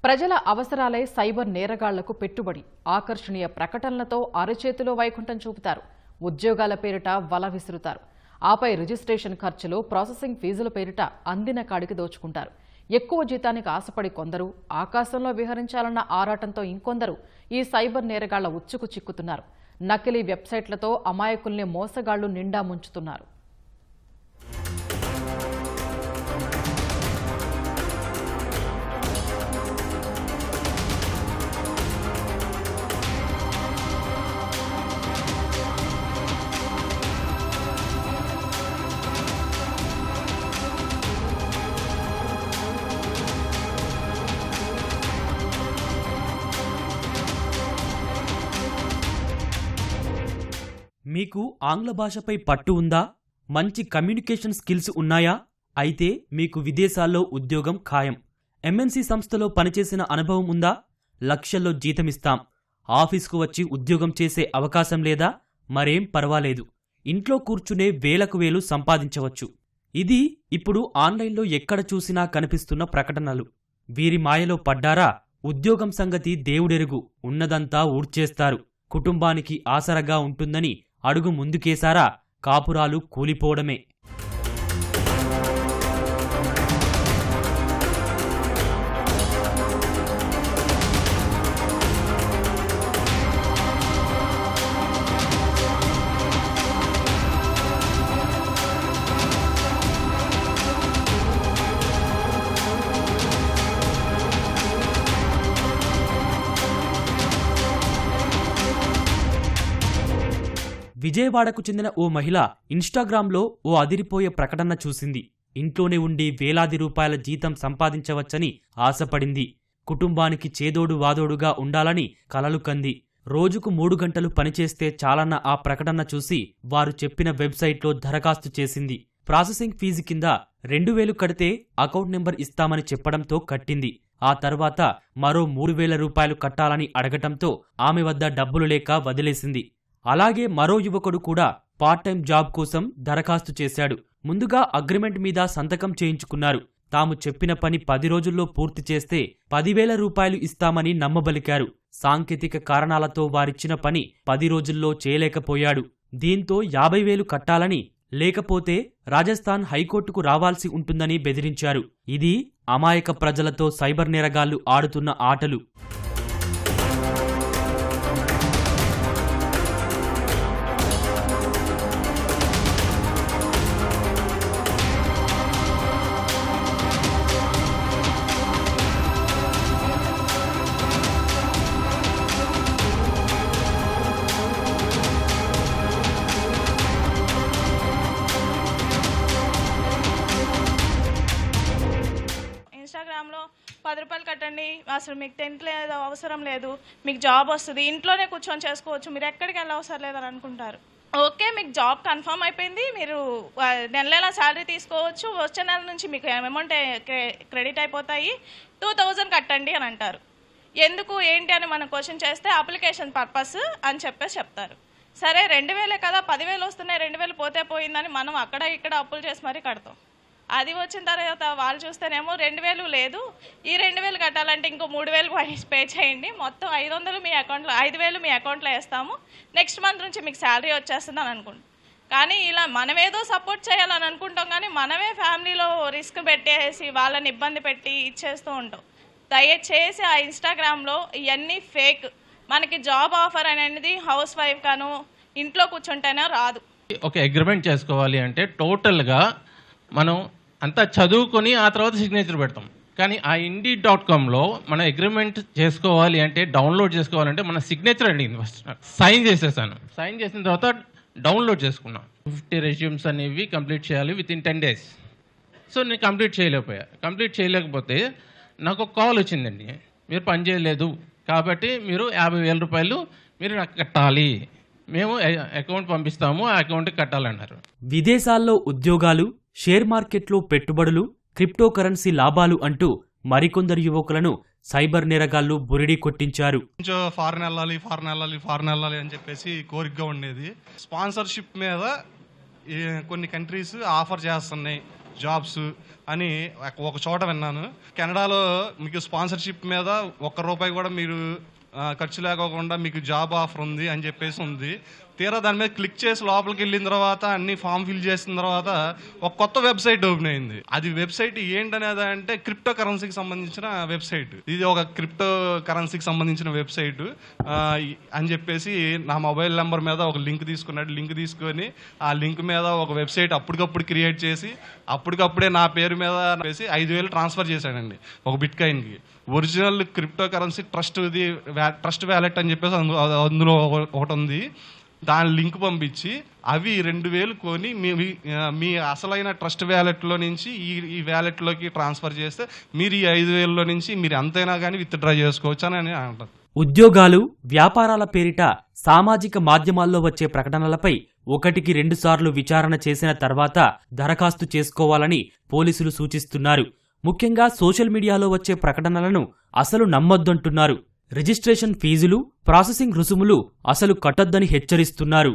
ప్రజల అవసరాలే సైబర్ నేరగాళ్లకు పెట్టుబడి. ఆకర్షణీయ ప్రకటనలతో అరచేతిలో వైకుంఠం చూపుతారు. ఉద్యోగాల పేరిట వల విసురుతారు. ఆపై రిజిస్ట్రేషన్ ఖర్చులు, ప్రాసెసింగ్ ఫీజుల పేరిట అందిన కాడికి దోచుకుంటారు. ఎక్కువ జీతానికి ఆశపడి కొందరు, ఆకాశంలో విహరించాలన్న ఆరాటంతో ఇంకొందరు ఈ సైబర్ నేరగాళ్ల ఉచ్చుకు చిక్కుతున్నారు. నకిలీ వెబ్సైట్లతో అమాయకుల్ని మోసగాళ్లు నిండా ముంచుతున్నారు. మీకు ఆంగ్ల భాషపై పట్టు ఉందా? మంచి కమ్యూనికేషన్ స్కిల్స్ ఉన్నాయా? అయితే మీకు విదేశాల్లో ఉద్యోగం ఖాయం. ఎంఎన్సీ సంస్థలో పనిచేసిన అనుభవం ఉందా? లక్షల్లో జీతమిస్తాం. ఆఫీస్కు వచ్చి ఉద్యోగం చేసే అవకాశం లేదా? మరేం పర్వాలేదు. ఇంట్లో కూర్చునే వేలకు వేలు సంపాదించవచ్చు. ఇది ఇప్పుడు ఆన్లైన్లో ఎక్కడ చూసినా కనిపిస్తున్న ప్రకటనలు. వీరి మాయలో పడ్డారా? ఉద్యోగం సంగతి దేవుడెరుగు, ఉన్నదంతా ఊడ్చేస్తారు. కుటుంబానికి ఆసరగా ఉంటుందని అడుగు ముందుకేశారా? కాపురాలు కూలిపోవడమే. విజయవాడకు చెందిన ఓ మహిళ ఇన్స్టాగ్రామ్లో ఓ అదిరిపోయే ప్రకటన చూసింది. ఇంట్లోనే ఉండి వేలాది రూపాయల జీతం సంపాదించవచ్చని ఆశపడింది. కుటుంబానికి చేదోడు వాదోడుగా ఉండాలని కలలు కంది. రోజుకు 3 గంటలు పనిచేస్తే చాలన్న ఆ ప్రకటన చూసి వారు చెప్పిన వెబ్సైట్లో దరఖాస్తు చేసింది. ప్రాసెసింగ్ ఫీజు కింద 2000 కడితే అకౌంట్ నెంబర్ ఇస్తామని చెప్పడంతో కట్టింది. ఆ తర్వాత మరో 3000 రూపాయలు కట్టాలని అడగటంతో ఆమె వద్ద డబ్బులు లేక వదిలేసింది. అలాగే మరో యువకుడు కూడా పార్ట్ టైం జాబ్ కోసం దరఖాస్తు చేశాడు. ముందుగా అగ్రిమెంట్ మీద సంతకం చేయించుకున్నారు. తాము చెప్పిన పని 10 రోజుల్లో పూర్తి చేస్తే 10,000 రూపాయలు ఇస్తామని నమ్మబలికారు. సాంకేతిక కారణాలతో వారిచ్చిన పని 10 రోజుల్లో చేయలేకపోయాడు. దీంతో 50,000 కట్టాలని, లేకపోతే రాజస్థాన్ హైకోర్టుకు రావాల్సి ఉంటుందని బెదిరించారు. ఇది అమాయక ప్రజలతో సైబర్ నేరగాళ్లు ఆడుతున్న ఆటలు. ఇన్స్టాగ్రామ్లో 10 రూపాయలు కట్టండి, అసలు మీకు టెంట్ లేదు, అవసరం లేదు, మీకు జాబ్ వస్తుంది, ఇంట్లోనే కూర్చొని చేసుకోవచ్చు, మీరు ఎక్కడికి వెళ్ళ అవసరం లేదని అనుకుంటారు. ఓకే, మీకు జాబ్ కన్ఫర్మ్ అయిపోయింది, మీరు నెల శాలరీ తీసుకోవచ్చు, వచ్చే నెల నుంచి మీకు అమౌంట్ క్రెడిట్ అయిపోతాయి, 2000 కట్టండి అని అంటారు. ఎందుకు ఏంటి అని మనం క్వశ్చన్ చేస్తే అప్లికేషన్ పర్పస్ అని చెప్తారు. సరే 2000 కదా, 10,000 వస్తున్నాయి, 2000 పోతే పోయిందని మనం అక్కడ ఇక్కడ అప్పులు చేసి మరీ కడతాం. అది వచ్చిన తర్వాత వాళ్ళు చూస్తేనేమో 2000 లేదు, ఈ 2000 కట్టాలంటే ఇంకో 3000 పే చేయండి, మొత్తం 500 మీ అకౌంట్లో 5,000 మీ అకౌంట్లో వేస్తాము, నెక్స్ట్ మంత్ నుంచి మీకు శాలరీ వచ్చేస్తుంది అని అనుకుంటాం. కానీ ఇలా మనమేదో సపోర్ట్ చేయాలని అనుకుంటాం, కానీ మనమే ఫ్యామిలీలో రిస్క్ పెట్టేసి వాళ్ళని ఇబ్బంది పెట్టి ఇచ్చేస్తూ ఉంటాం. దయచేసి ఆ ఇన్స్టాగ్రామ్లో ఇవన్నీ ఫేక్. మనకి జాబ్ ఆఫర్ అనేది హౌస్ వైఫ్ కాను ఇంట్లో కూర్చుంటేనే రాదు. ఒక అగ్రిమెంట్ చేసుకోవాలి అంటే టోటల్గా మనం అంతా చదువుకొని ఆ తర్వాత సిగ్నేచర్ పెడతాం. కానీ ఆ Indeed.comలో మనం అగ్రిమెంట్ చేసుకోవాలి అంటే, డౌన్లోడ్ చేసుకోవాలంటే మన సిగ్నేచర్ అడిగింది. ఫస్ట్ సైన్ చేసేసాను. సైన్ చేసిన తర్వాత డౌన్లోడ్ చేసుకున్నాను. 50 రెజ్యూమ్స్ అనేవి కంప్లీట్ చేయాలి వితిన్ 10 days. సో నేను కంప్లీట్ చేయలేకపోతే నాకు ఒక కాల్ వచ్చిందండి, మీరు పని చేయలేదు కాబట్టి మీరు 50,000 రూపాయలు మీరు నాకు కట్టాలి, మేము అకౌంట్ పంపిస్తాము, ఆ అకౌంట్కి కట్టాలన్నారు. విదేశాల్లో ఉద్యోగాలు, షేర్ మార్కెట్లో పెట్టుబడులు, క్రిప్టో కరెన్సీ లాభాలు అంటూ మరికొందరు యువకులను సైబర్ నేరగాళ్లు బురిడి కొట్టించారు. ఫారెన్ వెళ్ళాలి అని చెప్పేసి కోరికగా ఉండేది. స్పాన్సర్షిప్ మీద కొన్ని కంట్రీస్ ఆఫర్ చేస్తున్నాయి, జాబ్స్ అని ఒక చోట విన్నాను. కెనడాలో మీకు స్పాన్సర్షిప్ మీద ₹1 కూడా మీరు ఖర్చు లేకోకుండా మీకు జాబ్ ఆఫర్ ఉంది అని చెప్పేసి ఉంది. తీరా దాని మీద క్లిక్ చేసి లోపలికి వెళ్ళిన తర్వాత అన్ని ఫామ్ ఫిల్ చేసిన తర్వాత ఒక కొత్త వెబ్సైట్ ఓపెన్ అయింది. అది వెబ్సైట్ ఏంటనేది అంటే క్రిప్టో కరెన్సీకి సంబంధించిన వెబ్సైట్. ఇది ఒక క్రిప్టో కరెన్సీకి సంబంధించిన వెబ్సైట్ అని చెప్పేసి నా మొబైల్ నెంబర్ మీద ఒక లింక్ తీసుకున్నాడు. లింక్ తీసుకొని ఆ లింక్ మీద ఒక వెబ్సైట్ అప్పటికప్పుడు క్రియేట్ చేసి అప్పటికప్పుడే నా పేరు మీద వేసి 5,000 ట్రాన్స్ఫర్ చేశాడండి ఒక బిట్కాయిన్కి. Original crypto currency trust wallet అని చెప్పేసి అందులో ఒకటి ఉంది. దాని లింక్ పంపించి అవి 2,000 కొని మీ అసలైన ట్రస్ట్ వ్యాలెట్లో నుంచి ఈ వ్యాలెట్లోకి ట్రాన్స్ఫర్ చేస్తే మీరు ఈ 5,000లో నుంచి మీరు ఎంతైనా కానీ విత్డ్రా చేసుకోవచ్చు అని అంటారు. ఉద్యోగాలు, వ్యాపారాల పేరిట సామాజిక మాధ్యమాల్లో వచ్చే ప్రకటనలపై 1కి 2 సార్లు విచారణ చేసిన తర్వాత దరఖాస్తు చేసుకోవాలని పోలీసులు సూచిస్తున్నారు. ముఖ్యంగా సోషల్ మీడియాలో వచ్చే ప్రకటనలను అసలు నమ్మొద్దంటున్నారు. రిజిస్ట్రేషన్ ఫీజులు, ప్రాసెసింగ్ రుసుములు అసలు కట్టొద్దని హెచ్చరిస్తున్నారు.